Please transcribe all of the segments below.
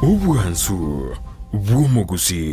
Ubwansu bw'umuguzi.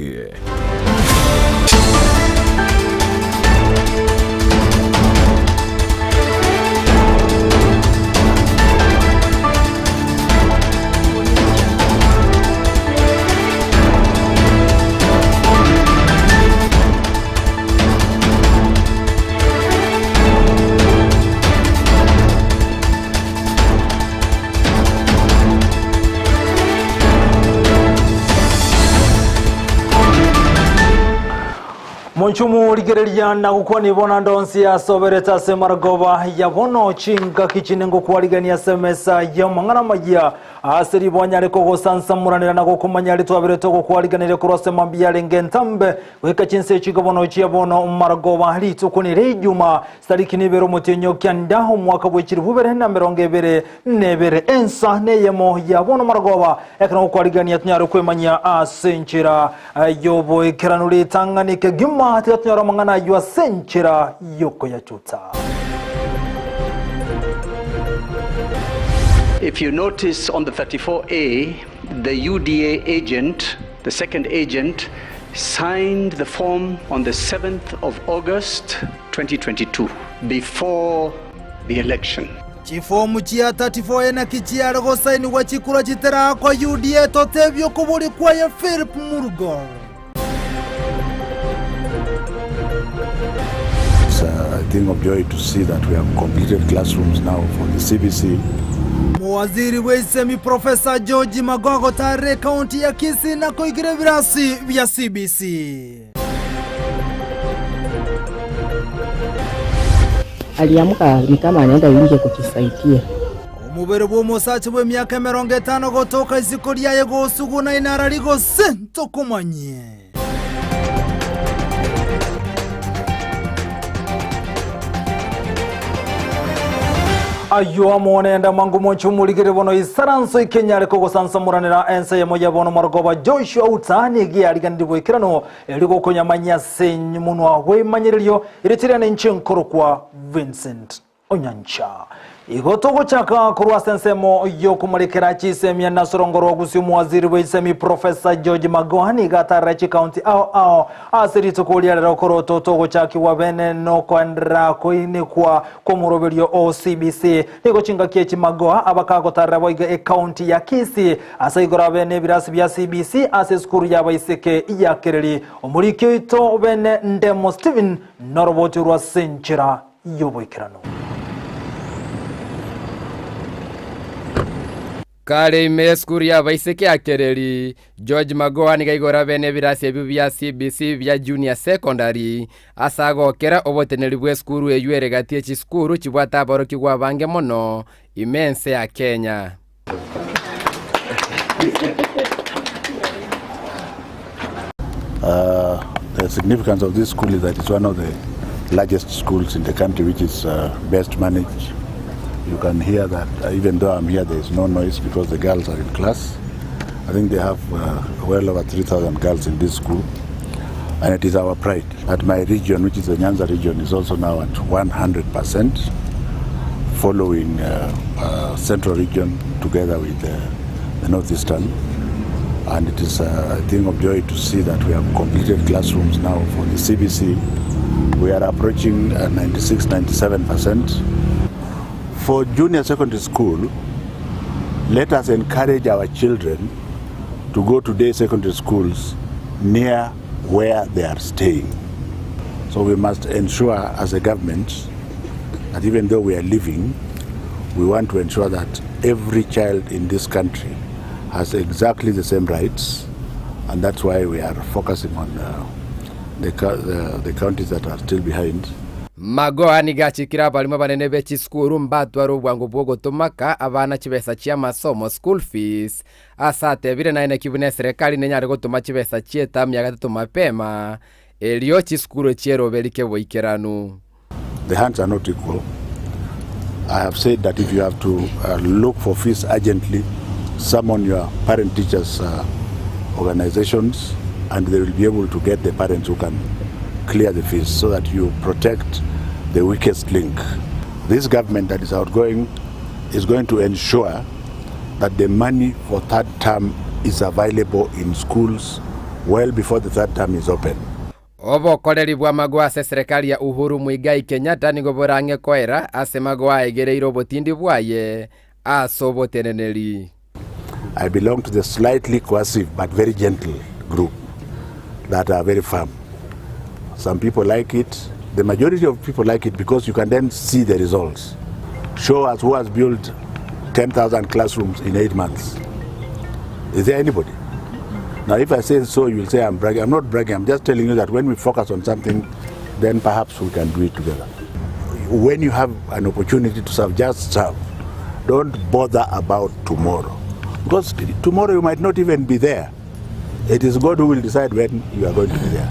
Monchumu ligerelia na kukwani bona ndonsi ya sobereta semargoba ya bono chinga kichinengo kuwaligania semesa ya mangana majia asiri bonyale koko sansa muranira na kukumanyali tuwabire toko kuwaliganire kurose mambiyale ngentambe weka chinse chiga bono chia bono margoba litu kuni rejuma stariki nibero mutenyo kiandaho mwaka wechiri bubere na merongebere nebere ensa neyemo ya bono margoba ekana kuwaligania tunyaro kwemanya asenchira yobo ikiranuli tanganike gima Tiatnyara mangana yua senchira yoko ya chuta. If you notice on the 34A, the UDA agent, the second agent, signed the form on the 7th of August 2022, before the election. Chifomu chia 34 na kichia rogo saini wa chikura chitera kwa UDA totevyo kubuli kwa ya Philip Murugo. It's a thing of joy to see that we have completed classrooms now for the CBC. Mwaziri weisemi Professor George Magogo tare kaunti ya Kisii na kuigire virasi vya CBC. Aliamuka ni kama anaenda nje kujisaidia. Umubere bw'umusachi w'emyaka 50 gotoka iziko lyaye gosuguna inara ligo sento kumanye. Ayo amone enda mangu monchumu ligere bono isaranso ikenyare koko sansa muranira Ensa Eyemo ya bono margoba Joshua utani gi aligandirwe kirano eliko konyamanya senyi munwa we manyiryo iritirane nchenkoro kwa Vincent Onyancha Igotogo chaka kurwa sensemo yo kumalikera chisemya na sorongoro gusimu waziri weisemi Professor George Magohani gatarachi county ao asiri tukulia rokoro togo chaki wabene no kwandra koine kwa komuroberio OCBC niko chinga kiechi Magoha abakago tarabo iga county ya Kisii asaigora bene birasi bya CBC aseskuru ya baiseke ya kereri omurikito bene ndemo Steven noroboti rwa senchira yoboikirano Kale ime skuru ya baiseke akereri George Magoha nigaigora bene birasi ebi bya CBC bya junior secondary asagokera oboteneri bwe skuru eyuere gatie chi skuru chibwata baro kigwa bange mono imense ya Kenya. The significance of this school is that it's one of the largest schools in the country, which is best managed. You can hear that even though I'm here, there is no noise because the girls are in class. I think they have well over 3,000 girls in this school, and it is our pride. At my region, which is the Nyanza region, is also now at 100%, following Central region together with the Northeastern. And it is a thing of joy to see that we have completed classrooms now for the CBC. We are approaching 96-97%. For junior secondary school, let us encourage our children to go to day secondary schools near where they are staying. So we must ensure as a government that even though we are living, we want to ensure that every child in this country has exactly the same rights, and that's why we are focusing on the counties that are still behind. Magoha nigachikira balimo banene bechi skuru mbatwaro bwangu bwogo tomaka abana chibesa chia masomo school fees asate bire naine kibune serikali nenyare gotuma chibesa chieta myaka 3 mapema elio chi skuru chiero belike boikeranu. The hands are not equal. I have said that if you have to look for fees urgently, summon your parent teachers organizations, and they will be able to get the parents who can clear the fees so that you protect the weakest link. This government that is outgoing is going to ensure that the money for third term is available in schools well before the third term is open. Obokoreri bwa magwase serikali ya Uhuru Muigai Kenyatta nigo borange koera ase magwa egereiro botindi bwaye asoboteneneri. I belong to the slightly coercive but very gentle group that are very firm. Some people like it. The majority of people like it because you can then see the results. Show us who has built 10,000 classrooms in 8 months. Is there anybody? Now, if I say so, you will say I'm bragging. I'm not bragging. I'm just telling you that when we focus on something, then perhaps we can do it together. When you have an opportunity to serve, just serve. Don't bother about tomorrow. Because tomorrow you might not even be there. It is God who will decide when you are going to be there.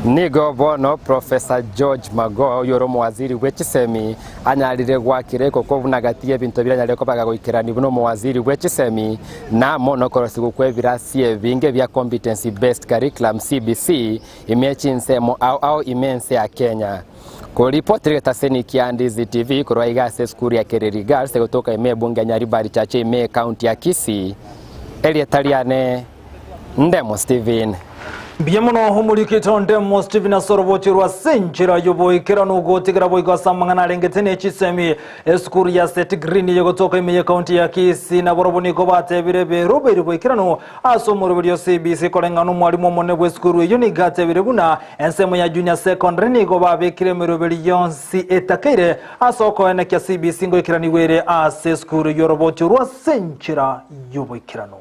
Nigo bono Professor George Mago yoro mwaziri w'ekisemi anyalire gwakire koko bunagatie bintu biranyalire ko bagagoikirani buno mwaziri w'ekisemi na monokorosi gukwebirasie binge bya competency based curriculum CBC imechinse au imense ya Kenya. Kuripoti taseni kia Ndizi TV kurwa igase skuri ya Kereri Girls kutoka ime bunge Nyaribari chache ime county ya Kisii. Elietaliane Ndemo Steven. Biyemuno humurikito Ndemo Steven asorobochirwa senchira yoboikira nugotigera boiga samangana rengetene chisemi eskuru ya Set Green yogotoka ime county ya Kisii na boroboni ko batebirebe roberi boikira no asomoro video CBC kolengano mwalimu monebwe eskuru yoni gatebire buna ensemo ya junior secondary ni go babekire meroberi yonsi etakire asoko ene kya CBC ngo ikiraniwere ase eskuru yorobochirwa senchira yoboikira no.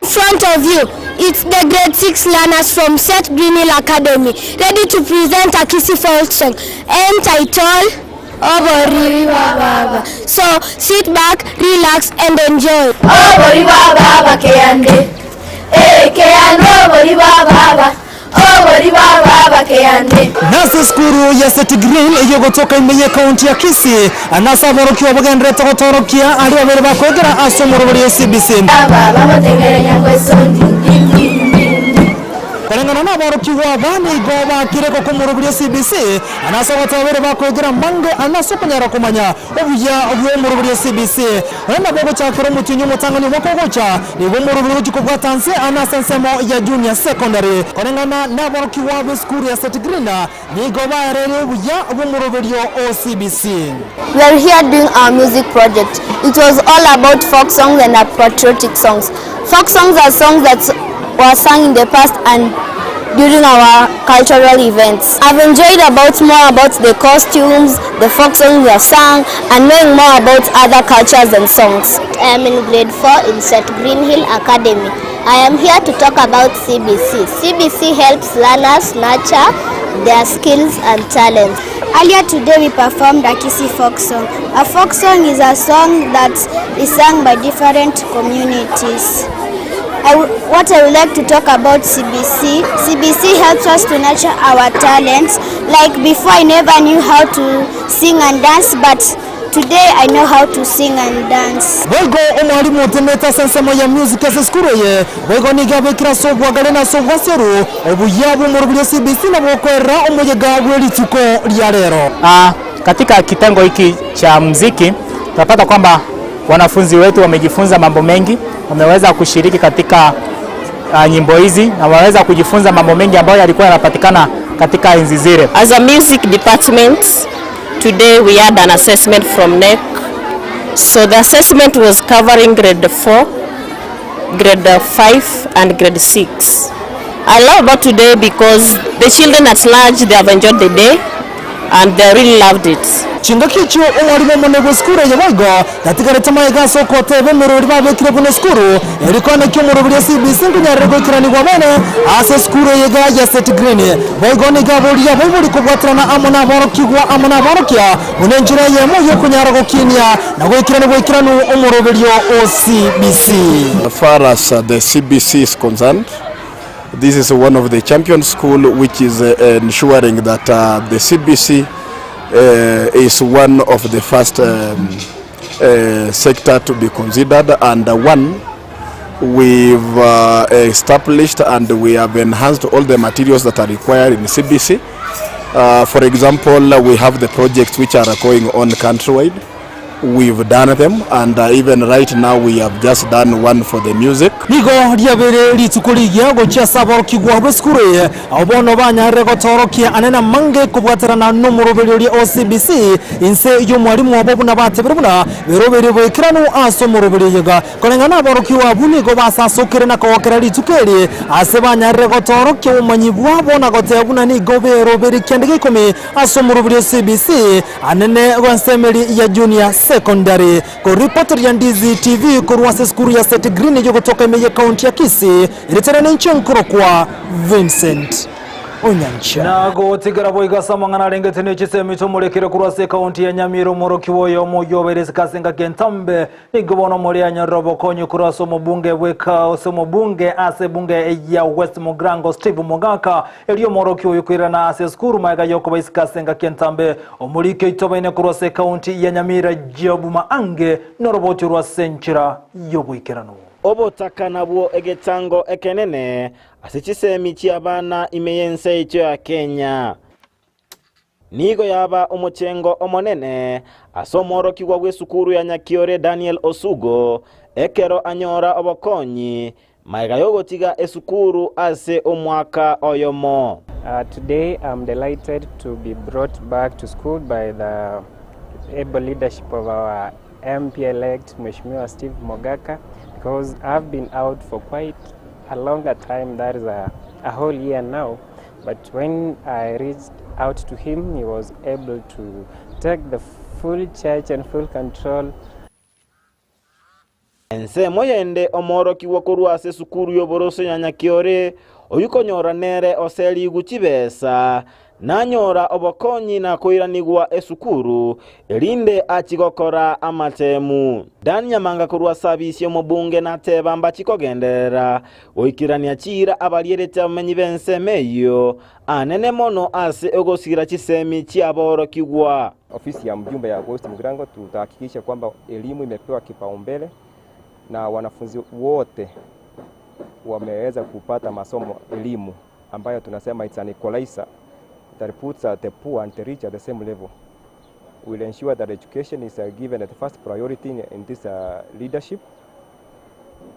In front of you, it's the grade 6 learners from Set Green Hill Academy, ready to present a Kisii folk song entitled Obori Baba. So sit back, relax and enjoy. Obori Baba Keyande, Keyande Obori Baba. Nasa skuru ya Set Green yogotoka ime county ya Kisii anasa borokiwa bagendere tokotorokia ali babere bakwegera asomoro bari CBC baba bategerenya kwesondi Kolengana na borokiwa bani goba kireko kumuru bari CBC anasa batabere bakwegera mange anaso kunyara kumanya obuya obwemuru bari CBC enda bogo chakoro mutinyo mutangani mokogocha ni bomuru bari kikobwa tanse anasa nsemo ya junior secondary kolengana na borokiwa be skuru ya Set Green ni goba rere obuya obwemuru bari CBC. We are here doing our music project. It was all about folk songs and patriotic songs. Folk songs are songs that were sung in the past and during our cultural events. I've enjoyed more about the costumes, the folk songs we have sung, and knowing more about other cultures and songs. I am in grade 4 in Set Green Hill Academy. I am here to talk about CBC. CBC helps learners nurture their skills and talents. Earlier today we performed a Kisii folk song. A folk song is a song that is sung by different communities. What I would like to talk about CBC. CBC helps us to nurture our talents. Like before I never knew how to sing and dance, but today I know how to sing and dance. Wego omwalimu temeta sensemo ya music as skuroye. Wego nigabe kraso bwagalena so bwaseru. Obuyabu morobile CBC na bokwera omuyega bwelituko lya lero. Katika kitengo hiki cha muziki tunapata kwamba wanafunzi wetu wamejifunza mambo mengi, wameweza kushiriki katika nyimbo hizi na wameweza kujifunza mambo mengi ambayo yalikuwa yanapatikana katika enzi zile. As a music department, today we had an assessment from NEC. So the assessment was covering grade 4, grade 5 and grade 6. I love about today because the children at large, they have enjoyed the day and they really loved it. Chinga kicho omwalimu monebwe skuru yabago datigare tamayiga soko tebe merori babekire kuno skuru erikone kyomuro buri CBC ngunyarire gwikirani gwabene ase skuru yega ya Set Green boigo ni gaburia boiburi kubwatirana amona borokya unenjira yemo yo kunyara gokinia na gwikirani omuro CBC. As far as the CBC is concerned, this is one of the champion school which is ensuring that the CBC is one of the first sector to be considered, and one we've established and we have enhanced all the materials that are required in CBC. For example, we have the projects which are going on countrywide. we've done them, and even right now we have just done one for the music. Nigo liabere litukuligia gocha saboro kigwa beskure abono banyare gotorokia anena mange kubwaterana n'umuroberi OCBC inse yo mwalimu wabo na bateberuna beroberi bwekirano asomuroberi yega kolengana aborokiwa bunigo basasokere na kowokera litukeli asebanyare gotorokia umanyibwa bona gotebuna ni goberoberi kendege komi asomuroberi OCBC anene gwansemeli ya junior secondary ko reporter ya Ndizi TV kurwase skuru ya State Green yo kutoka Amayia County ya Kisii ilitarana nchinkuro kwa Vincent Onyancha nago tigara boiga samangana lengete ne chisemi tomulekere kurwase county ya Nyamiro morokiwoyo moyoberezi kasenga kentambe nigobono muri anyarobo konyo kurwaso mubunge weka osomo bunge ase bunge ya West Mogrango Steve Mogaka eliyo morokiwoyo kwirana ase skuru maega yoko baisikasenga kentambe omulike itobene kurwase county ya Nyamira jobuma ange noroboti rwase nchira yobuikirano obotaka nabwo egetango ekenene asichisemi chiabana imeyense icho ya Kenya nigo yaba omochengo omonene asomoro kigwa gwesukuru ya Nyakiore Daniel Osugo ekero anyora obokonyi maiga yogotiga esukuru ase omwaka oyomo. Today I'm delighted to be brought back to school by the able leadership of our MP-elect Mheshimiwa Steve Mogaka, because I've been out for quite a longer time, that is a whole year now, but when I reached out to him, he was able to take the full charge and full control. Ense moyende omoro kiwakurwa se sukuru yoborose ya Nyakiore oyuko nyora nere oseli guchibesa na nyora obokonyi na koiranigwa esukuru elinde achigokora amatemu Dania manga kurwa sabisi omubunge na tebamba chikogendera oikirania chira abaliereta amenyi bense meyo anene mono ase ogosira chisemi chiaboro kigwa. Ofisi ya mjumbe ya West Mogrango tutahakikisha kwamba elimu imepewa kipaumbele na wanafunzi wote wameweza kupata masomo elimu ambayo tunasema it's an equalizer that puts the poor and the rich at the same level. We'll ensure that education is given at the first priority in this leadership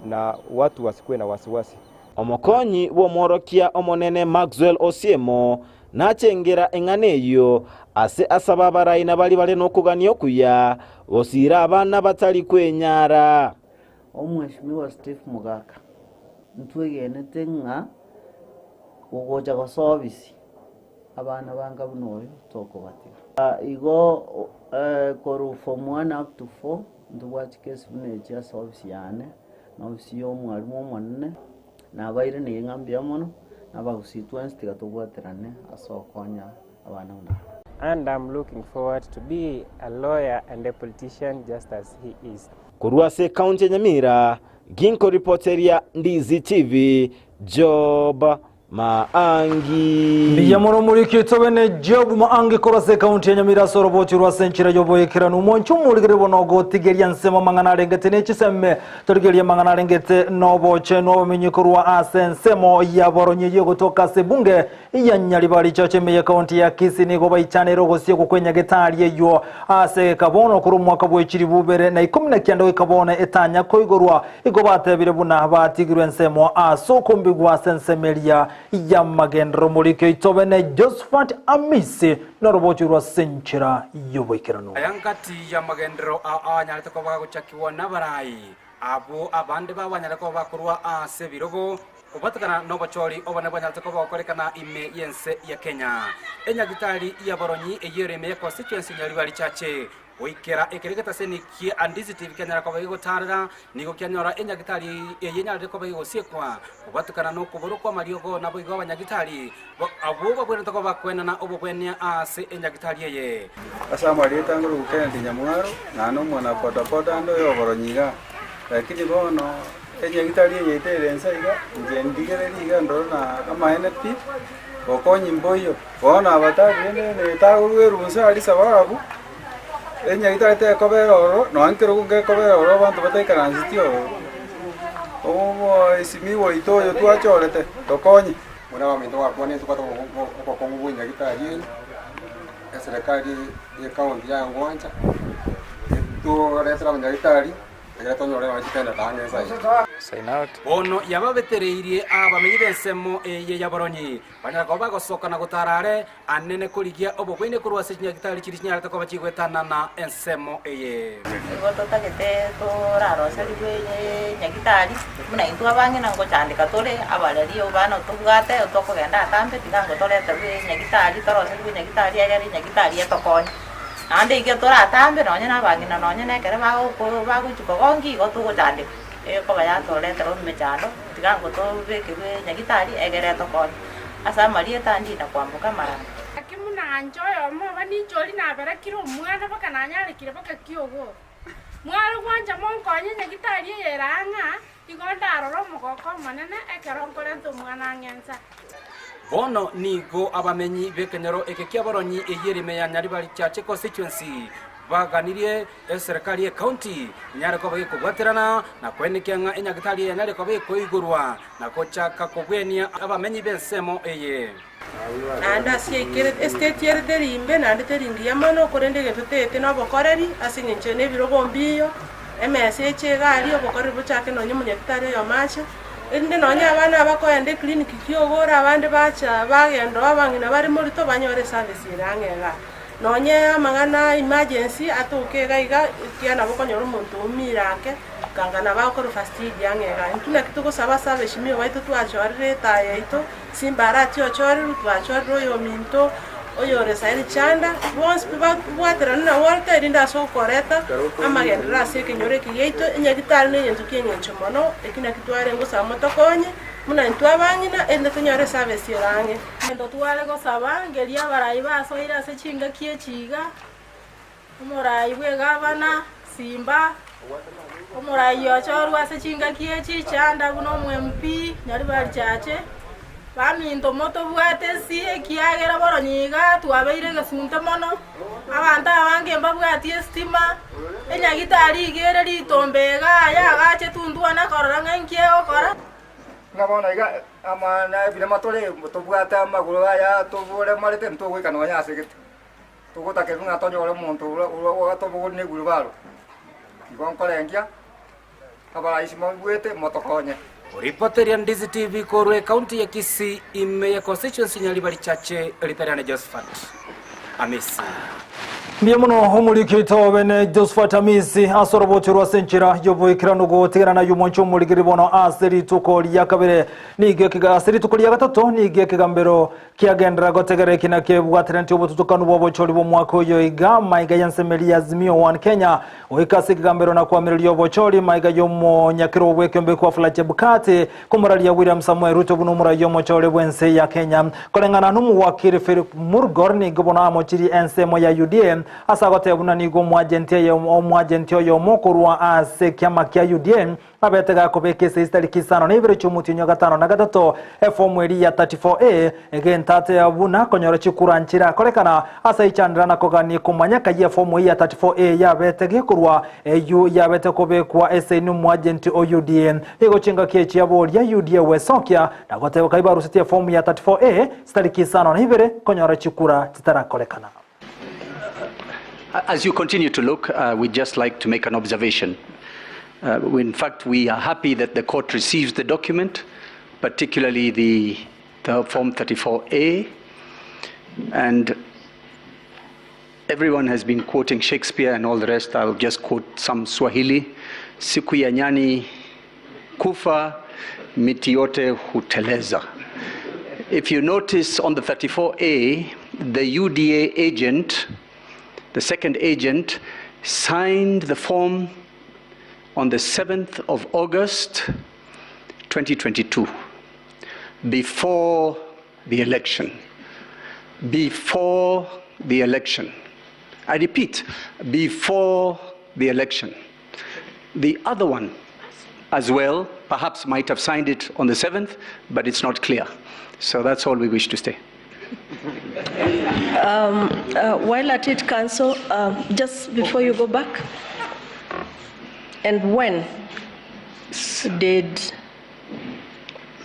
na watu wasikwe na wasiwasi. Omokonyi wo morokia omonene Maxwell Osiemo na chengera enganeyo ase asababara inabali bale nokugania okuya osira abana batali kwenyara. Omweshimiwa Steve Mogaka ntwegenete nga ugoja kwa service abana banga bunoyo toko batira igo koru from 1 up to 4 nduwachi case buneja service yane na usiyo mwalimu omwanene na bayire ne ngambya mono na bagusitwensi tigatobwaterane asokonya abana una. And I'm looking forward to be a lawyer and a politician just as he is. Kurwase County Nyamira, Ginko reporteria Ndizi TV, Job Maangi. Biyamoro muri kitobene Job Maangi kurwase County ya Nyamira soroboti rwase nchira yoboyekirano umonchu muri bonogo tigeria nsema mangana rengete nechiseme torigeria mangana rengete noboche no minyikurwa asensemo ya boronye yogotoka sebunge ya Nyalibali chache Amayia County ya Kisii nigo bayichane rogosie kukwenya getari yeyo ase kabono kuru mwaka bwechiri bubere na 19 kabone etanya koigorwa igobatebire buna batigirwe nsemo asokumbigwa sensemelia ya magendro mulike itobene Josephat Amisi norobochirwa senchira yoboikirano ayankati ya magendro anyalete ko baguchakiwa nabarai abo abande babanyalete ko bakurwa ase birogo ubatakana nobochori obane banyalete ko bakorekana ime yense ya Kenya enyagitari ya boronyi eyereme ya constituency Nyalibali chache oikera ekeregeta seniki Ndizi TV Kenya ko bagigo tarira nigo kyanyora enyagitari eyenyalete ko bagigo siekwa ubatakana no kuburu kwa mariogo nabo igo abanyagitari abo babwena to ko bakwena na obobwenya ase enyagitari yeye asama litanguru Kennedy Nyamwaro na no mwana poda ndo yoboronyiga lakini bono enyagitari yetere nsaiga nje ndigereriga ndona amahene pi bokonyi mboyo bona abatari ne tagurwerunsa ali sababu enyagitari koberoro no ankero kunge koberoro bantu bataikaranzitio omo isimiwo itoyo twachorete tokonyi mwana wa mendo wakone tukata kwa kongu nyagitari serikali ya kaunti ya Ngwanja tu retera manyagitari egatonyore wachitenda tange sai sign out bono yababetereirie abamenyi bensemo eye yaboronyi banyako bagosoka na gutarare anene kurigia obogwine kurwa senyagitari kirinya atako bachigwetana na ensemo eye gototagete torarosarigwe nyagitari muna intu abange nango chandika tore abareri obana tubwate otokogenda atambe tigango torete nyagitari torosarigwe nyagitari agari nyagitari etokonya ande ige toratambe nonye nabangi na nonye nekere baguchikogongi gotugochande ko baya torete ro mechando tigango tobekebe nyagitari egere tokonya asa marie tandi na kwambuka mara akimuna njoyo mo bani choli na bera kiro mwana baka nanyare kire baka kiogo mwari gwanja monkonye nyagitari yeranga igonda aroro mugoko manene ekeronkore ntu mwana ngensa bono nigo abamenyi bekenyero ekekia boronyi eyerime ya Nyaribari Chache constituency baganirie serikali ya county nyare ko bage kugwaterana na kwenekenga enyagitari ya nyare ko bage koigurwa na kochaka kogwenia abamenyi bensemo eye anda siekere estate yere derimbe na ndeteringi yamano korende getete no bokoreri asingenche ne biro bombiyo MSH gali obokoreri buchake no nyumunyagitari yo macha ende nonya abana abakoyende clinic kyogora abande bacha bagendo abangina bari muri to banyore service irangega nonye amagana emergency atuke gaiga kiana bokonyora umuntu umirake kangana bakoro first aid yangega ntuna kituko saba service miyo baitu twachorire taye ito simbara tyo chori twachoro yo minto oyo resairi chanda once bwatera na water inda so koreta amagendera se kenyore kiyeito enyagitari ne yentu kenyencho mono ekina kitware ngo sa motokonye muna ntwa bangina ende tunyore service yorange ndo twale go sabangeria barayi baso ira se chinga kiechiga umurai bwe gavana simba umurai yo chorwa se chinga kiechi chanda buno MP Nyaribari Chache baminto moto bwate si ekiagera boronyiga twabeire gasunte mono abantu abange mbabwati estima enyagitari igere litombega yagache tundwana korora nkie okora ngabona iga amana bile matole tobwata amaguru aya tobure marete ntogwika no yasegete tugotake nga tonyore muntu ulo tobugune guru baro igonkolengia abara isimo bwete motokonye Reporter Ndizi TV Korwe County ya Kisii Amayia constituency Nyaribari Chache Riperane Josephat Amisi Mbia muno homurikito bene Josephat Amisi asorobotirwa senchira yoboikirano goterana yumoncho murigiribono aseri tukoli yakabere nige kiga aseri tukoli yakatato nige kigambero kiagendra gotegere kinake bwaterenti obututukanu bobocholi bo mwako yo iga maiga yansemeli azimio 1 Kenya oikasi kigambero na kwamirili obocholi maiga yomo nyakiro bwekembe kwa flache bukate kumurali ya William Samuel Ruto bunumura yomo chole bwense ya Kenya kolengana numu wakiri Philip Murgor ni gobono amochiri ensemo ya UDM asagote buna nigo mwagentio yo mokorwa ase kyama kya UDM abetega kobeke sistali kisano nibere chumutinyo gatano na gatato efomweri ya 34A egentate abuna konyoro chikuranchira kolekana asa ichandira na kogani kumanyaka ya fomu ya 34A yabetege kurwa eyu yabete kobekwa ese nu mwagenti o UDM ego chinga kechi yabo ya UDM wesokya nagote kaibaru sitia fomu ya 34A stali kisano nibere konyoro chikura titara kolekana. As you continue to look, we'd just like to make an observation. In fact, we are happy that the court receives the document, particularly the Form 34A. And everyone has been quoting Shakespeare and all the rest. I'll just quote some Swahili. Siku ya nyani kufa, miti yote huteleza. If you notice on the 34A, the UDA agent, the second agent, signed the form on the 7th of August, 2022, before the election. Before the election. I repeat, before the election. The other one as well, perhaps might have signed it on the 7th, but it's not clear. So that's all we wish to say. While at it, Council, just before you go back, and when did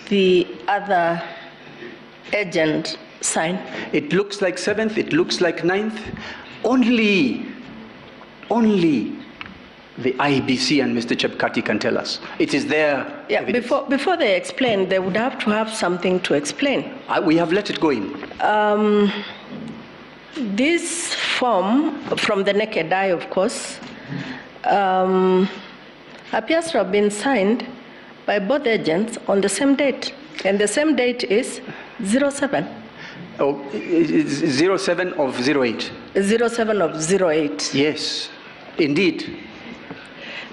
the other agent sign? It looks like 7th, it looks like 9th. Only the IBC and Mr. Chepkati can tell us. It is there. Yeah, before they explain, they would have to have something to explain. We have let it go in. This form, from the naked eye, of course, appears to have been signed by both agents on the same date. And the same date is 07. Oh, 07 of 08. 07 of 08. Yes, indeed.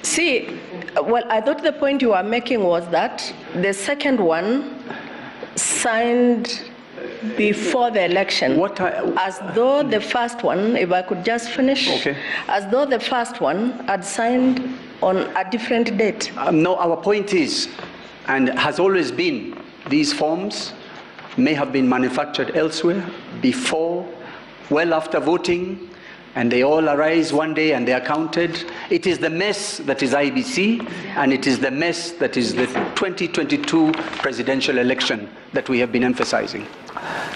See, well, I thought the point you were making was that the second one signed before the election. As though the first one, if I could just finish, as though the first one had signed on a different date. No, our point is, and has always been, these forms may have been manufactured elsewhere, before, well after voting, and they all arise one day and they are counted. It is the mess that is IBC, and it is the mess that is the 2022 presidential election that we have been emphasizing.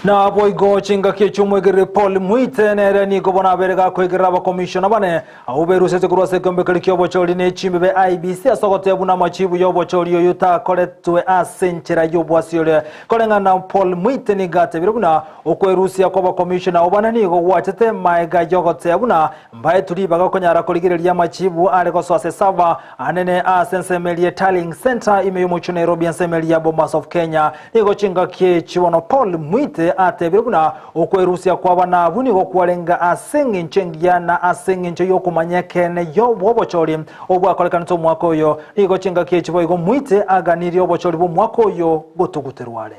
Na boigo chinga kichumwegere Paul Mwite nere ni gobona berega kwegera ba commissioner bane auberusete kurwase kombe klikyo bocholi ne chimbe IBC asogote buna machibu yo bocholi yo yuta koletwe asenchera yo bwasiole kolenga na Paul Mwite ni gate biruna okwerusia kwa ba commissioner obana ni go watete maiga yogote buna mbaye tuli baga konyara koligereria machibu ale ko swase sava anene asensemelie tallying center ime yo mucho Nairobi ansemelia Bomas of Kenya ni go chinga kichiwono Paul Mwite atebire kuna okwerusia kwa bana buni go kwalenga asenge nchengia na asenge ncho yokumanya kene yo bobochori obwa kolekanto mwako oyo igo chinga kichibo igo Mwite aganiri obochori bo mwako oyo gotuguterwale.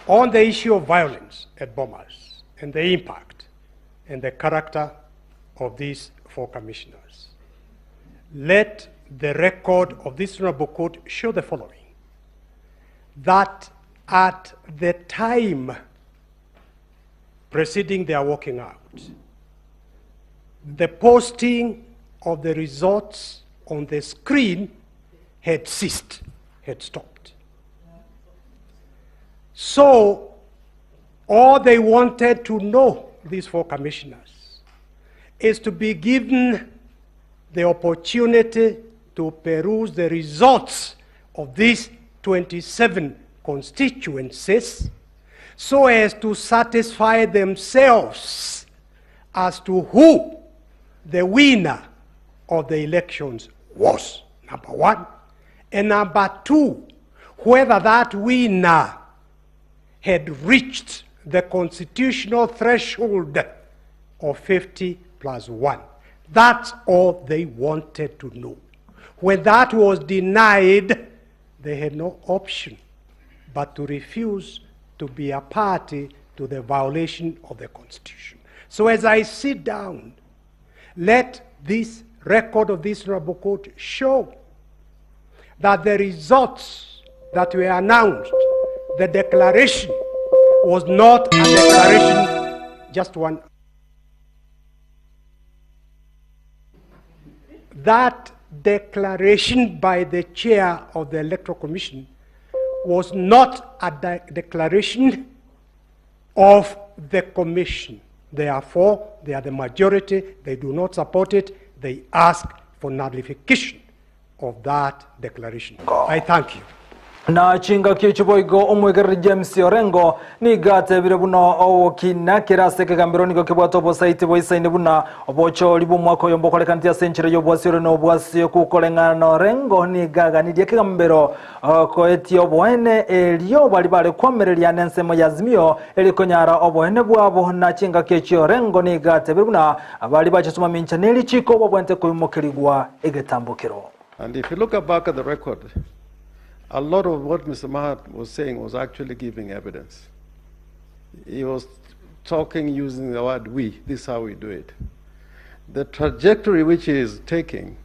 On the issue of violence at Bomas and the impact and the character of these four commissioners, let the record of this honorable court show the following: that at the time preceding their walking out, the posting of the results on the screen had ceased, had stopped. So all they wanted to know, these four commissioners, is to be given the opportunity to peruse the results of these 27 constituencies so as to satisfy themselves as to who the winner of the elections was, number one. And number two, whether that winner had reached the constitutional threshold of 50+1. That's all they wanted to know. When that was denied, they had no option but to refuse to be a party to the violation of the Constitution. So as I sit down, let this record of this honorable court show that the results that were announced, the declaration was not a declaration, just one. That declaration by the chair of the Electoral Commission was not a declaration of the commission. Therefore, they are the majority, they do not support it, they ask for nullification of that declaration. I thank you. Na chinga kichiboigo omwegere James Orengo ni gate bire buno okina kirase kegambironi go kibwato bo site bo isaine buna obocho libu mwako yombo kole kantia century yo bwasiro no bwasio ku kolenga no Orengo ni gaga ni kegambero ko etio boene elio bali bale kwamerelia nensemo yazimio elikonyara oboene bwabo na chinga kichi Orengo ni gate bire buna abali bachisuma mincha neli chiko bobwente kuimokeligwa egetambukiro. And if you look back at the record, a lot of what Mr. Mahat was saying was actually giving evidence. He was talking using the word we, this is how we do it. The trajectory which he is taking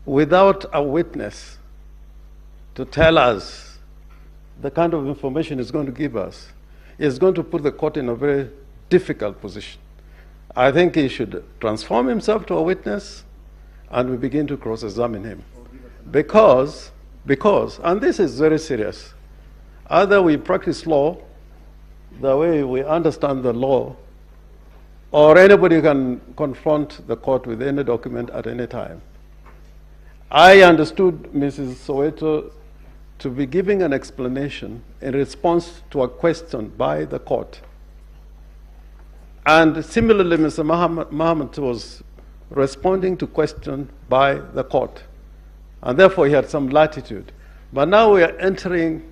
without a witness to tell us the kind of information he's going to give us is going to put the court in a very difficult position. I think he should transform himself to a witness and we begin to cross-examine him. Because, and this is very serious, either we practice law the way we understand the law, or anybody can confront the court with any document at any time. I understood Mrs. Soweto to be giving an explanation in response to a question by the court. And similarly, Mr. Mohammed was responding to question by the court. And therefore he had some latitude. But now we are entering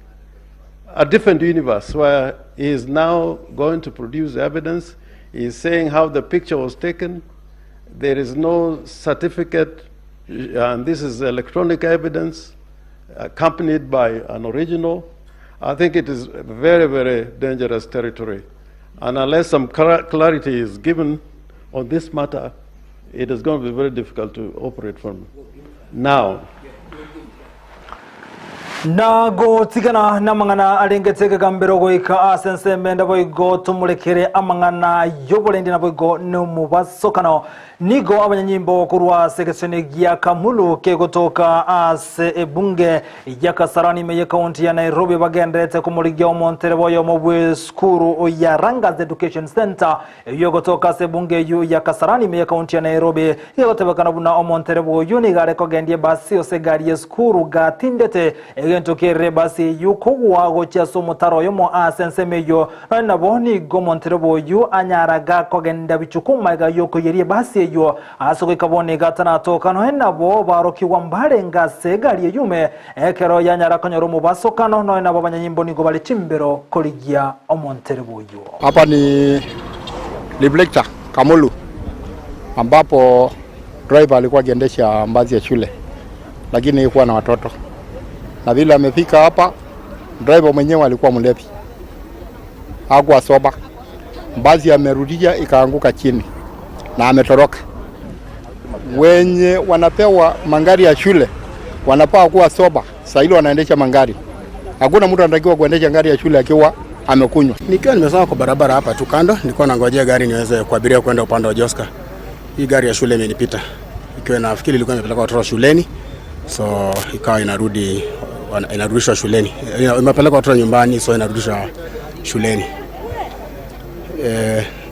a different universe where he is now going to produce evidence. He is saying how the picture was taken. There is no certificate, and this is electronic evidence accompanied by an original. I think it is very, very dangerous territory. And unless some clarity is given on this matter, it is going to be very difficult to operate from now. Nago tigana namangana alengeteke gambero goika asense menda boigo tumulekere amangana yobolendi na boigo numubasokano nigo abanyanyimbo kurwa sekesene ya Kamulu ke gotoka ase ebunge ya Kasarani meye county ya Nairobi bagendete kumuligia omonterebo yo mobwe skuru ya Rangas Education Center yo gotoka ase ebunge yu ya Kasarani meye county ya Nairobi yotebakana buna omonterebo yuni gare kogendie basi osegari skuru gatindete gentokere basi yuko wagocha somotaro yomo asensemeyo naboni gomonterebo yu anyaraga kogenda bichukuma ga yoko yeri basi yo asoko kabone gatana tokano enabo baroki wambare ngase gari yume ekero yanyara konyoro mubasokano no enabo banyanyimbo nigo bali chimbero koligia omonterebo yu. Hapa ni Liblecta Kamulu ambapo driver alikuwa akiendesha basi ya shule lakini ilikuwa na watoto. Na vile amefika hapa, driver mwenyewe alikuwa mlevi. Hakuwa soba. Basi amerudia ikaanguka chini na ametoroka. Wenye wanapewa magari ya shule wanapaa kuwa soba. Sasa hilo wanaendesha magari. Hakuna mtu anatakiwa kuendesha gari ya shule akiwa amekunywa. Nikiwa nimesawa kwa barabara hapa tu kando, nilikuwa nangojea gari niweze kuabiria kwenda upande wa Joska. Hii gari ya shule imenipita. Ikiwa nafikiri ilikuwa imepeleka watoto shuleni. So ikawa inarudishwa shuleni. Imepeleka watoto nyumbani, so inarudishwa shuleni.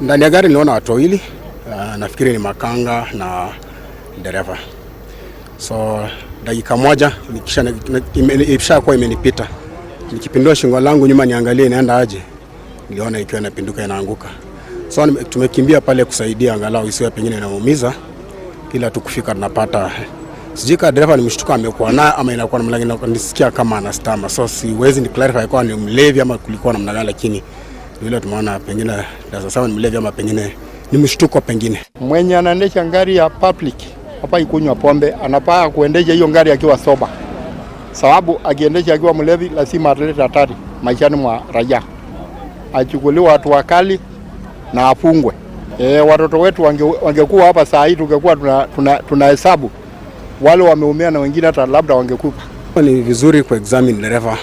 Ndani ya gari niliona watu wawili, nafikiri ni makanga na dereva. So dakika moja ikishakuwa imenipita. Nikipindua shingo langu nyuma niangalie inaenda aje. Niliona ikiwa inapinduka inaanguka. So tumekimbia pale kusaidia angalau isiwe pengine inaumiza. Kila tukufika tunapata sijika dereva ni mshtuka amekuwa na ama inakuwa namna gani, nisikia kama anastama. So siwezi ni clarify kwa ni mlevi ama kulikuwa namna gani, lakini vile tumeona pengine sasa sawa ni mlevi ama pengine ni mshtuko pengine. Mwenye anaendesha gari ya public hapa ikunywa pombe anapaa kuendesha hiyo gari akiwa soba. Sababu akiendesha akiwa mlevi lazima ataleta hatari maishani mwa raia. Achukuliwe watu wakali na afungwe. Watoto wetu wangekuwa hapa saa hii tungekuwa tunahesabu wale wameumia na wengine hata labda wangekufa. Ni vizuri ku examine dereva.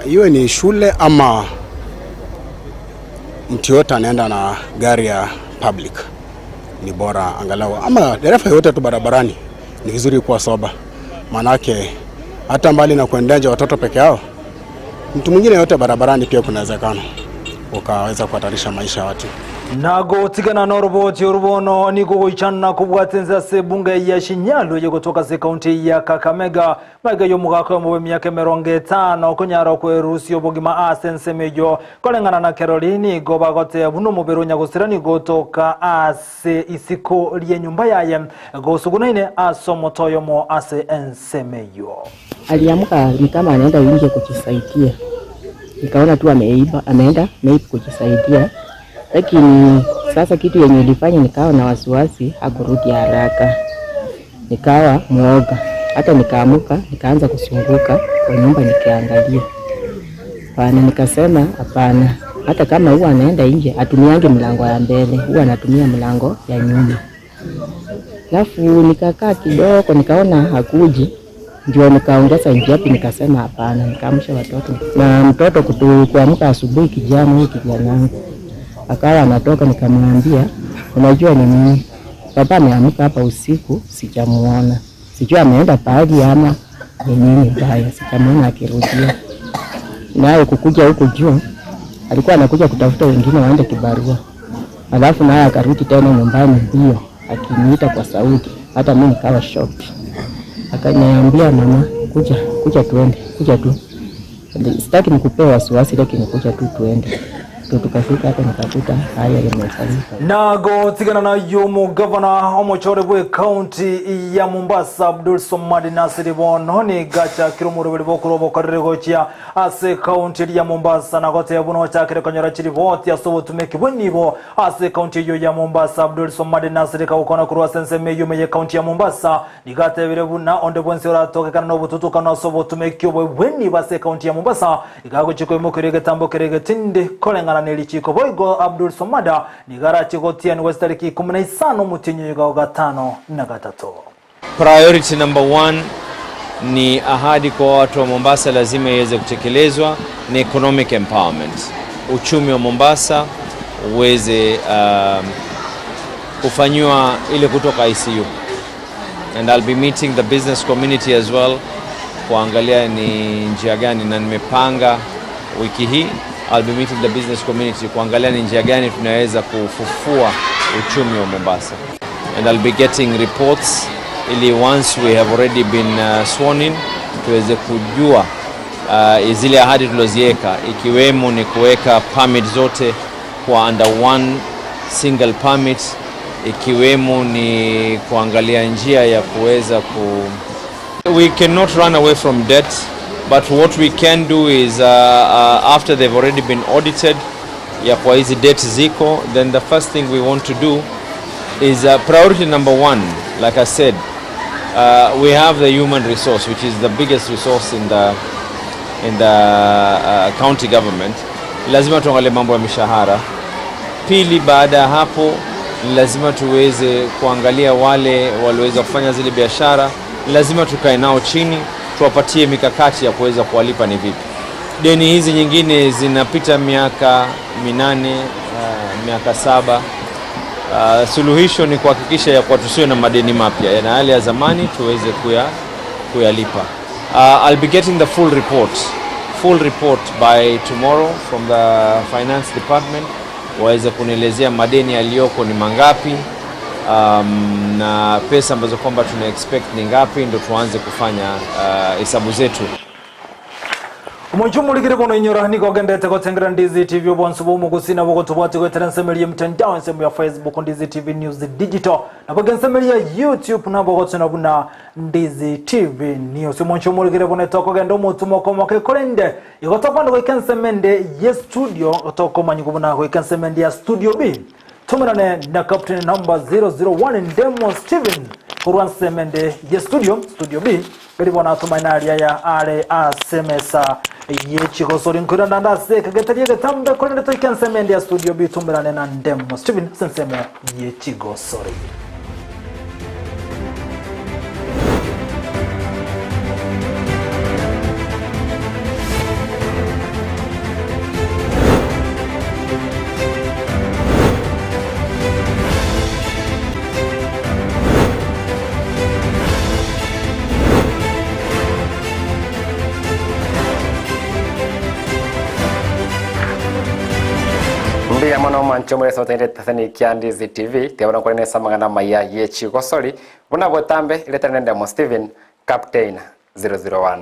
Iwe ni shule ama mtu yote anaenda na gari ya public. Ni bora angalau ama dereva yote tu barabarani. Ni vizuri kuwa soba. Manake hata mbali na kuendesha watoto peke yao, mtu mwingine yote barabarani pia kunawezekana ukaweza kuhatarisha maisha ya watu. Nago tigana noroboti urubono niko ichana kubwatenza se bunge ya Shinyalu yo kutoka se county ya Kakamega maga yo mugako mu myaka 50 kunyara kwerusi obogima asense mejo kolengana na Caroline goba gote buno mubero nyagusirani gotoka ase isiko lye nyumba yaye gosugunaine asomotoyo mo ase ensemeyo. Aliamka ni kama anaenda nje kujisaidia. Nikaona tu ameenda kujisaidia. Lakini sasa kitu yenye ilifanya nikawa na wasiwasi hakurudi haraka. Nikawa muoga. Hata nikaamuka, nikaanza kusunguka kwa nyumba nikiangalia. Hapana, nikasema hapana. Hata kama huwa anaenda nje, atumiange mlango ya mbele, huwa anatumia mlango ya nyuma. Alafu nikakaa kidogo, nikaona hakuji. Ndio nikaongeza njiapi, nikasema hapana, nikaamsha watoto. Na mtoto kuamka asubuhi kijana wangu. Akawa anatoka, nikamwambia unajua ni nini? Baba ameamka hapa usiku sijamuona. Sijui ameenda pahali ama ni nini baya, sijamuona akirudia. Naye kukuja huko juu alikuwa anakuja kutafuta wengine waende kibarua. Alafu naye akarudi tena nyumbani mbio akiniita kwa sauti. Hata mimi nikawa shocked. Akaniambia mama, kuja tuende, kuja tu. Sitaki nikupee wasiwasi, lakini kuja tu tuende. Tukafika hapa nikakuta haya yamefanyika. Nago tigana na yumu governor omochore bwe county ya Mombasa Abdul Somad Nasiri bono ni gacha kirumuru bwe bokurobo karego chia ase county ya Mombasa na gote buno chakire konyora chiri vote asobo tumeki bonibo ase county yo ya Mombasa Abdul Somad Nasiri ka ukona kurwa sense meyo meye county ya Mombasa ni gate bire buna onde bwense ora toke kana no bututu kana asobo tumeki bwe bweni base county ya Mombasa igago chiko mo kirege tambo kirege tinde kolenga nelichiko boigo Abdul Somada nigara chigotia ni westariki 15 mutinyo ga 5 na 3. Priority number 1 ni ahadi kwa watu wa Mombasa lazima iweze kutekelezwa, ni economic empowerment. Uchumi wa Mombasa uweze kufanywa ile kutoka ICU. And I'll be meeting the business community as well kuangalia ni njia gani, na nimepanga wiki hii I'll be meeting the business community kuangalia ni njia gani tunaweza kufufua uchumi wa Mombasa. And I'll be getting reports ili once we have already been sworn in tuweze kujua zile ahadi tuloziweka, ikiwemo ni kuweka permit zote kwa under one single permit, ikiwemo ni kuangalia njia ya kuweza we cannot run away from debt. But what we can do is after they've already been audited ya kwa hizi debt ziko, then the first thing we want to do is priority number 1, like I said, we have the human resource, which is the biggest resource in the county government. Lazima tuangalie mambo ya mishahara. Pili, baada ya hapo lazima tuweze kuangalia wale walioweza kufanya zile biashara, lazima tukae nao chini tuwapatie mikakati ya kuweza kuwalipa ni vipi. Deni hizi nyingine zinapita miaka 8, miaka 7. Suluhisho ni kuhakikisha ya kwa tusiwe na madeni mapya, na yale ya zamani tuweze kuyalipa. I'll be getting the full report by tomorrow from the finance department, waweze kunielezea madeni yaliyoko ni mangapi, na pesa ambazo kwamba tuna expect ni ngapi, ndio tuanze kufanya hesabu zetu. Umonchumu ligire bono inyora niko gendete kotengera Ndizi TV obonsubo mugusina boko tubati kweteransemeli mtandao nsemu ya Facebook Ndizi TV News Digital na bagensemeli ya YouTube na boko tunabuna Ndizi TV News. Umonchumu ligire bono toko gendo mutumo komo ke kolende igotopanda ko ikansemende ye studio otoko manyugubuna ko ikansemende ya studio B tumerane na captain number 001 Ndemo Steven kurwansemende ye studio B Beribona tumainaria ya ale asemesa yechigosori nkuranda ndase kagetarie gatambe kolende to ikansemende ya studio B tumerane na Ndemo Steven sensemo yechigosori. Mbia mwana manchomwe sotende tathani kia Ndizi TV tiabona kwa nesa magana Amayia Ensa buna botambe ile Ndemo Steven captain 001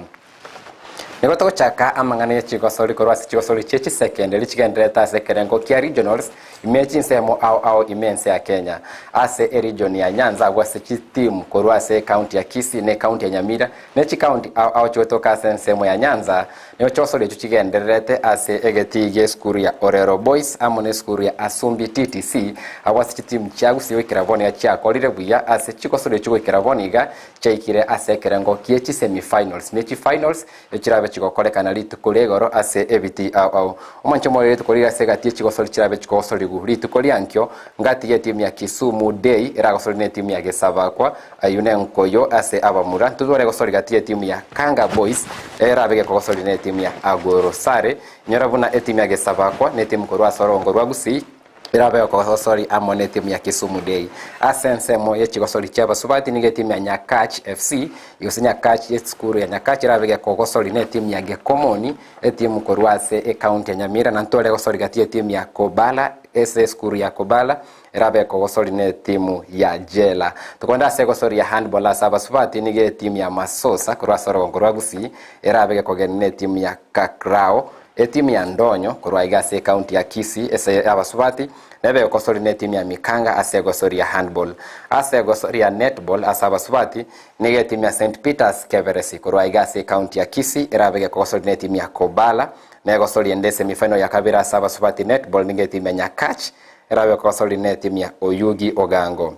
Nigoto chaka amangana Ensa korwa Ensa chechi second lichigendeta sekerengo kia regionals imechi nsemo au imense ya Kenya ase region ya Nyanza gwase team korwa se county ya Kisii ne county ya Nyamira nechi county au chotoka nsemo ya Nyanza ne chosole chuchigenderete ase egetige skuru ya Orero Boys amone skuru ya Asumbi TTC awase team chagu siwe kiraboni ya chako lire buya ase chikosole chuko kiraboni ga chaikire ase kerengo kiechi semifinals nechi finals echirabe chikokolekana litukulegoro ase ebiti au omanchomo litukolira ase gatie chikosole chirabe chikosole litukoli ankyo ngati ya timu ya Kisumu Day iragosoli ne timu ya Gesabakwa ayune nkoyo ase abamura tudore gosoli gati ya timu ya Kanga Boys erabege gosoli ne timu ya Agoro Sare nyorabuna timu ya Gesabakwa ne timu korwa Sorongo rwagusi irabe ko sorry amone timu ya Kisumu Day asensemo ye chigosori chaba subati nige timu ya Nyakach FC yusinya Nyakach skuru ya Nyakach irabe ko sorry ne timu ya Gekomoni timu korwase county ya Nyamira na ntole ko sorry gatie timu ya Kobala ese skuru ya Kobala irabe ko sorry ne timu ya Jela tukonda se ko sorry ya handball asaba subati nige timu ya Masosa korwasa rongorwa gusi irabe ko ne timu ya Kakrao timu ya Ndonyo kurwa igase county ya Kisii ese abasubati nebe ko sorry ne timu ya Mikanga ase go sorry ya handball ase go sorry ya netball asaba subati nige timu ya St Peters Keveresi kurwa igase county ya Kisii irabe ko sorry ne timu ya Kobala nego sorry ende semifinal ya Kabira asaba subati netball nige timu ya Nyakach irabe ko sorry ne timu ya Oyugi Ogango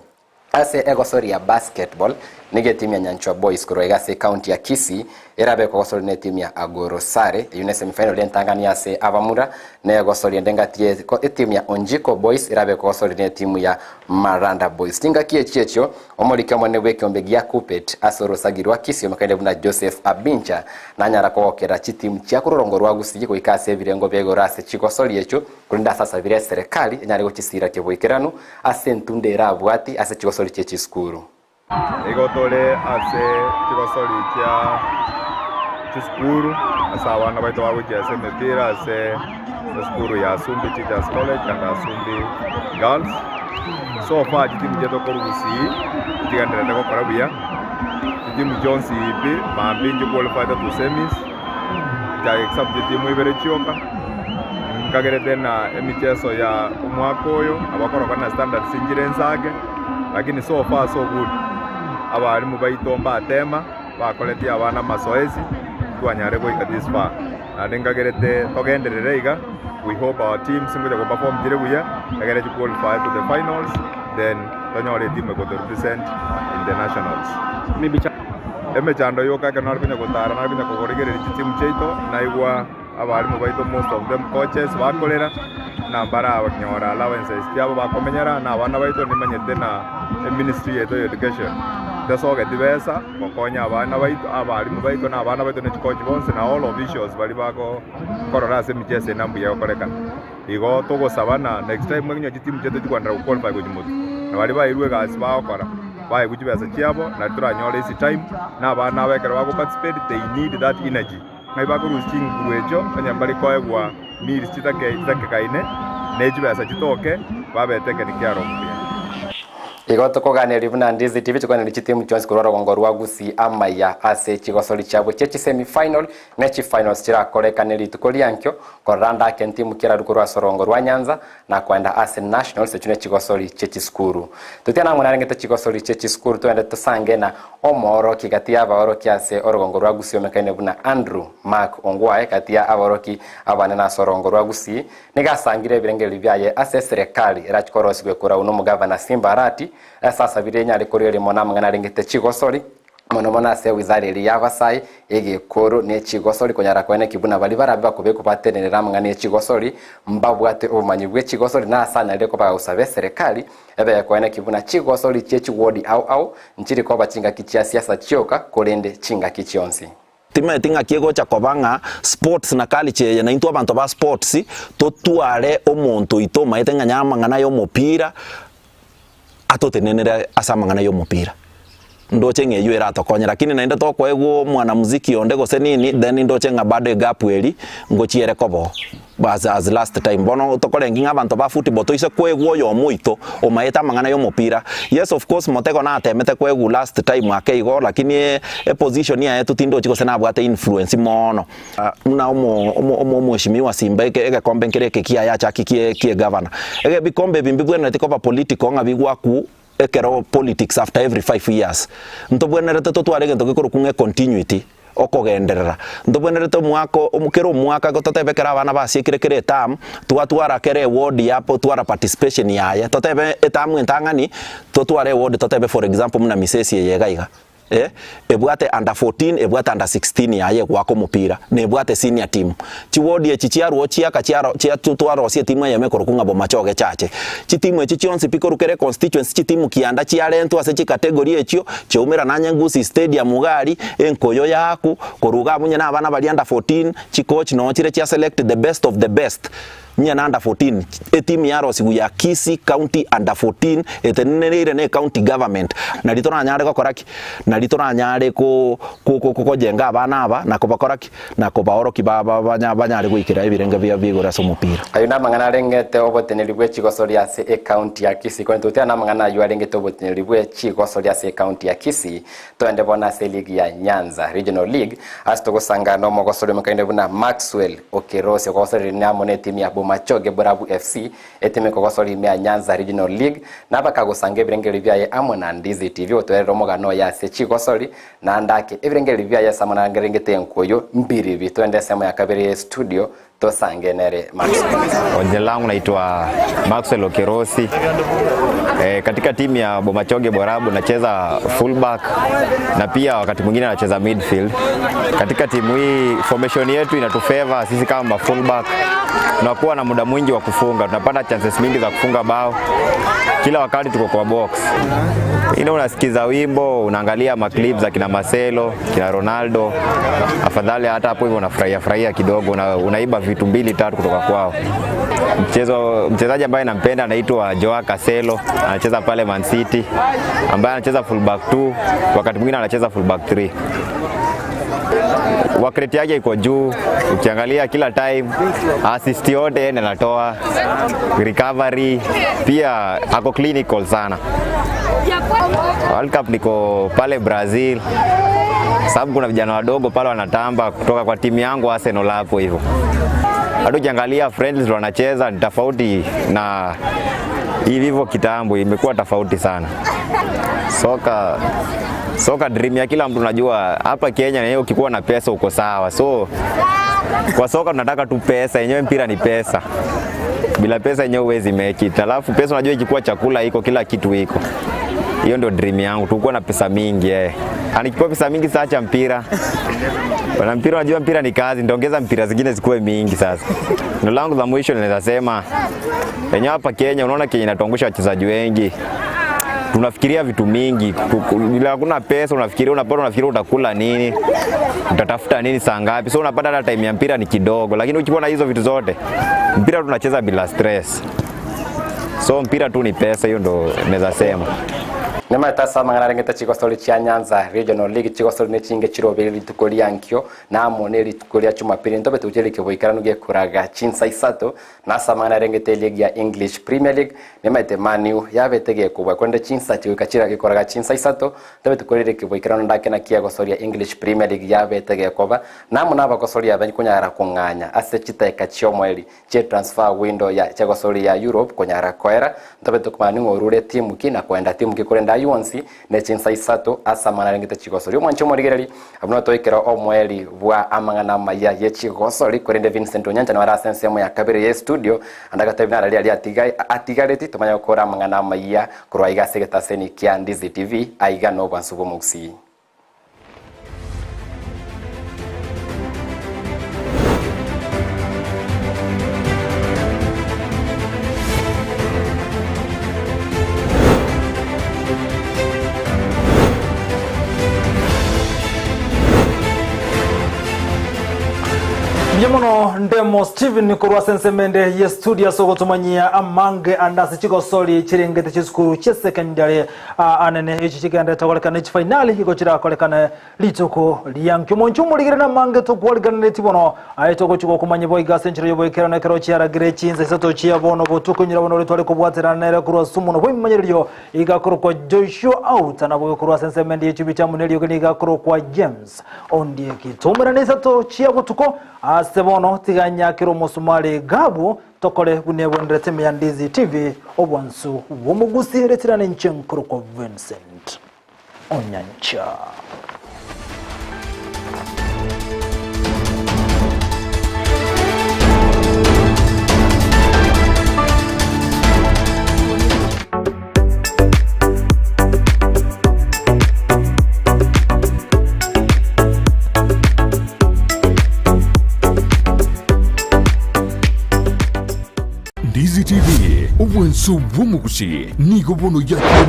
ase ego sorry ya basketball nige timu ya Nyanchwa Boys kurwa igase county ya Kisii irabe ko sorry ne timu ya Agoro Sare yune semifinal den Tanganyika se Avamura nego sorry ndenga tie ko timu ya Onjiko Boys irabe ko sorry ne timu ya Maranda Boys tinga kiechecho omolike omone weke ombegia Kupet asoro sagirwa Kisii omakaide buna Joseph Abincha nanyara ko okera chitimu chia kurorongorwa gusi ko ikase birengo bego rase chiko sorry yecho kurinda sasa vire serikali nyari go chisira keboikeranu asentunde rabwati ase chiko sorry chechi skuru igotole ase chiko sorry chia Chiskuru asa wana baito wabuja ase mepira ase skuru ya Asumbi Teachers College and Asumbi Girls so far timu jeto korugusi tigandira ndako karabia timu Jones ipi mambinji qualified to semis ja exam timu ibere chioka kagere tena emichezo ya umwaka oyo abakora kana standard sinjirenzage lakini so far so good abarimu baitomba atema bakoletia abana masoezi twanyare ko this far adengagerete togenderere iga we hope our team singoja ko perform jirebuya agere to qualify to the finals then tonyore team ko represent in the nationals maybe emechando yoka kana kunya kotara na kunya kogorigere team cheito na igwa abari mubaito most of them coaches bakolera na bara abanyora allowances kyabo bakomenyera na abana baito nimanyete na ministry yeto education tesoge divesa kokonya abana baito abari mubaito na abana baito ne coach bonse na all officials bali bako korora se michese nambu ya koreka igo togo sabana next time mwenye team cheto kwandra qualify ko jimutu na bali bairwe gas bakora bae kujibesa kyabo na turanyora isi time na abana bekera bako participate they need that energy naibakuru chingwecho kanyambali koegwa miri chitake kaine nejibesa chitoke babeteke nikyaro mpya igoto koganeri buna Ndizi TV tukwana chitimu chonsi kurora gongorwa gusi Amayia ase chigosoli chabo chechi semi final nechi finals chira korekaneri tukoliankyo koranda kentimu kira rukurwa sorongorwa Nyanza na kwenda ase nationals chune chigosoli chechi skuru tutiana munarengete chigosoli chechi skuru tuende tusange na omoro kigatia aboroki ase orongorwa gusi omekaine buna Andrew Mark Ongwae katia aboroki abane na sorongorwa gusi nigasangire birengeli byaye ase serikali irachikorosigwe kura uno mugavana Simbarati sasa birenya arikorere mona mangana rengete chigosori mono se wizareri yabasai egekoro ne chigosori konyara kwene kibuna bali barabiba kubeko patenera mangana chigosori mbabwate umanyi bwe chigosori na sana reko ba usabe serikali ebe kwene kibuna chigosori chechi wodi au nchiri ko bachinga kichia siasa chioka kolende chinga kichionsi time tinga kiego cha kobanga sports na culture ya naintu abantu ba sports totuare omonto itoma etenga nyama ngana yo mupira atotenenera asamangana yo mupira ndoche ngeyo era tokonya lakini naenda toko ego mwana muziki onde gose nini then ndoche ngabade gap eri ngochiere kobo as last time bono tokore nginga abantu ba football to ise kwego yo muito o maeta mangana yo mupira yes of course motego na atemete kwego last time akeigo lakini e position ya yetu tindo chiko sena bwate influence mono na omo mheshimiwa Simba ege kombe nkereke kia ya chaki kie governor ege bikombe bimbibwe na tikopa political ngabigwa ku ekero politics after every 5 years ntobwenerete totwarege ntokikoro kunge continuity okogenderera ntobwenerete mwako omukero mwaka gototebekera abana basiekire tam twatwara kere ward yapo twara participation yaye totebe etamu entangani totware ward totebe for example muna misesi yegaiga ebwate under 14 ebwate under 16 yaye gwako mupira ne ebwate senior team chiwodi echichiaru ochiaka chia tutwaro osie timu yeme korukunga bomachoge chache chitimu echi chionsi pikorukere constituency chitimu kianda chiarento ase category echio cheumera nanyangusi stadium ugari enkoyo yaku koruga munye na abana bali under 14 chikoach no chire chia select the best of the best nya na under 14 team yaro sigu ya Kisii County under 14 etenere ne county government na litora nyare ko koraki na litora nyare ko jenga abana aba na kubakoraki na kubaoroki banyare gwikira ebirenge bya bigora so mupira ayuna mangana rengete oboteneri bwe chigosori ase e county ya Kisii kwa ntutia na mangana yu rengete oboteneri bwe chigosori ase county ya Kisii toende bona se league ya Nyanza Regional League asto gusanga no mogosori makainde buna Maxwell Okerose gosori ni amone timu ya Bomachoge Borabu FC etime kogosori ya Nyanza Regional League na bakagusange birengeri bya amona Ndizi TV otwerero mogano ya se chigosori na ndake ebirengeri bya ya samana ngerengete enkoyo mbiri bitwende sema ya kabiri studio tosangenere Maxwell. Jina langu naitwa Maxwell Okerosi. Katika timu ya Bomachoge Borabu nacheza fullback na pia wakati mwingine nacheza midfield. Katika timu hii formation yetu inatufavor sisi kama fullback. Tunakuwa na muda mwingi wa kufunga, tunapata chances mingi za kufunga bao. Kila wakati tuko kwa box. Unasikiza wimbo, unaangalia maclips za kina Marcelo, kina Ronaldo. Afadhali hata hapo hivyo unafurahia kidogo, unaiba vitu 2-3 kutoka kwao. Mchezaji ambaye nampenda anaitwa Joao Cancelo, anacheza pale Man City, ambaye anacheza fullback 2, wakati mwingine anacheza fullback 3. Wakati yake iko juu, ukiangalia kila time assist yote anatoa, recovery pia ako clinical sana. World Cup niko pale Brazil, sababu kuna vijana wadogo pale wanatamba kutoka kwa timu yangu Arsenal hapo hivyo. Hata ukiangalia friendlies wanacheza ni tofauti na hivyo kitambo, imekuwa tofauti sana. Soka dream ya kila mtu, unajua hapa Kenya na ukikuwa na pesa uko sawa. So kwa soka tunataka tu pesa, yenyewe mpira ni pesa. Bila pesa yenyewe huwezi make it. Alafu pesa unajua ikikuwa chakula iko, kila kitu iko. Hiyo ndio dream yangu, tukua na pesa mingi Anikipewa pesa mingi saacha mpira. Wana mpira unajua mpira ni kazi, nitaongeza mpira zingine zikuwe mingi sasa. Ndio langu la mwisho ninaweza sema, yenyewe hapa Kenya unaona Kenya inatuangusha wachezaji wengi. Tunafikiria vitu mingi, bila hakuna pesa unafikiria utakula nini, utatafuta nini saa ngapi. So unapata hata time ya mpira ni kidogo, lakini ukiwa na hizo vitu zote, mpira tunacheza bila stress. So mpira tu ni pesa, hiyo ndo naweza sema. Nema tasa mangana rengeta chigosori cha Nyanza Regional League chigosori ne chinge chirobeli tukoli yankyo na amoneli tukoli ya Jumapili ndobe tujeli kiboikana nuge kuraga chinsa isato na samangana rengeta league ya English Premier League nema ite Manu yabetege kubwa kwende chinsa chikachira kikoraga chinsa isato ndobe tukoli kiboikana ndake na kia gosori ya English Premier League yabetege kuba na munaba gosori ya kunyara kunganya ase chiteka chiomweli che transfer window ya chagosori ya Europe kunyara koera ndobe tukumani ngorure timu kina kwenda timu kikurenda yuonsi ne chinsa isato asa manarengete chigosori umwancho morigereri abuno toikera omweli bwa amangana maya ye chigosori kurende Vincent Onyanja na warasense mu ya kabiri ye studio andaga tabina ali atigareti tumanya gukora amangana maya kurwa igasegeta seni kia Ndizi TV aiga no bansubo muksi. Yemono ndemo Steven kurwa sensemende ye studio so gotumanyia amange andasi chigosori chirengete chiskuru chesekendare anene echi chiganda takolekana echi finali igochira kolekana litoko liyankyo monchumu ligirana mange to kwalgana netibono ayitoko chiko kumanyibo igasenchiro yoboekera na kero chiara grechinze seto chia bono botuko nyira bono litwale kubwatira nere kurwa sumuno bwe manyiriyo igakuru kwa Joshua out na bwe kurwa sensemende ye chibicha muneliyo giniga kuru kwa James ondie kitomera nesato chia botuko Sebono tiganya kiro musumari gabu tokole bunebondere teme ya Ndizi TV obwansu womugusi retirane nchenkuru kwa Vincent Onyancha. Ndizi TV, obwensu bw'omugusi nigo bono yakyo